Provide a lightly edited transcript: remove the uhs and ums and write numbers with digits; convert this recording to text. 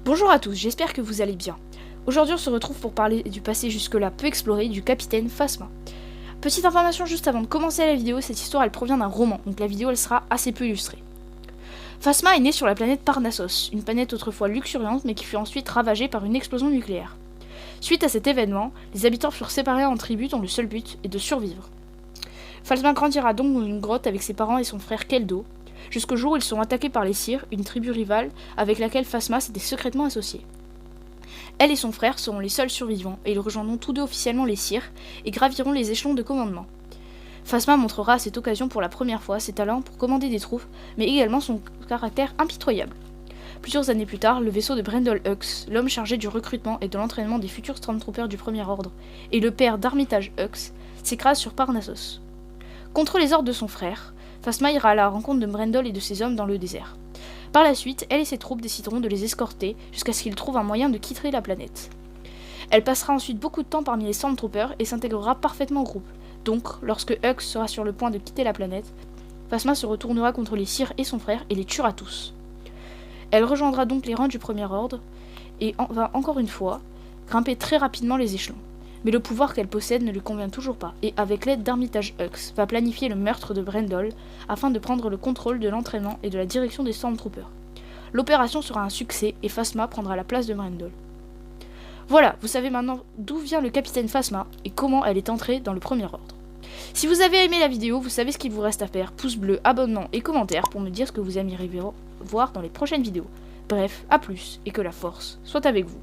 Bonjour à tous, j'espère que vous allez bien. Aujourd'hui on se retrouve pour parler du passé jusque-là peu exploré du capitaine Phasma. Petite information juste avant de commencer la vidéo, cette histoire elle provient d'un roman, donc la vidéo elle sera assez peu illustrée. Phasma est né sur la planète Parnassos, une planète autrefois luxuriante mais qui fut ensuite ravagée par une explosion nucléaire. Suite à cet événement, les habitants furent séparés en tribus dont le seul but est de survivre. Phasma grandira donc dans une grotte avec ses parents et son frère Keldo, jusqu'au jour où ils sont attaqués par les Syrs, une tribu rivale avec laquelle Phasma s'était secrètement associé. Elle et son frère seront les seuls survivants, et ils rejoindront tous deux officiellement les Syrs, et graviront les échelons de commandement. Phasma montrera à cette occasion pour la première fois ses talents pour commander des troupes, mais également son caractère impitoyable. Plusieurs années plus tard, le vaisseau de Brendol Hux, l'homme chargé du recrutement et de l'entraînement des futurs Stormtroopers du Premier Ordre, et le père d'Armitage Hux, s'écrasent sur Parnassos. Contre les ordres de son frère, Phasma ira à la rencontre de Brendol et de ses hommes dans le désert. Par la suite, elle et ses troupes décideront de les escorter jusqu'à ce qu'ils trouvent un moyen de quitter la planète. Elle passera ensuite beaucoup de temps parmi les Stormtroopers et s'intégrera parfaitement au groupe. Donc, lorsque Hux sera sur le point de quitter la planète, Phasma se retournera contre les Syrs et son frère et les tuera tous. Elle rejoindra donc les rangs du Premier Ordre et va encore une fois grimper très rapidement les échelons. Mais le pouvoir qu'elle possède ne lui convient toujours pas, et avec l'aide d'Armitage Hux, va planifier le meurtre de Brendol afin de prendre le contrôle de l'entraînement et de la direction des Stormtroopers. L'opération sera un succès et Phasma prendra la place de Brendol. Voilà, vous savez maintenant d'où vient le capitaine Phasma et comment elle est entrée dans le Premier Ordre. Si vous avez aimé la vidéo, vous savez ce qu'il vous reste à faire, pouce bleu, abonnement et commentaire pour me dire ce que vous aimeriez voir dans les prochaines vidéos. Bref, à plus et que la force soit avec vous.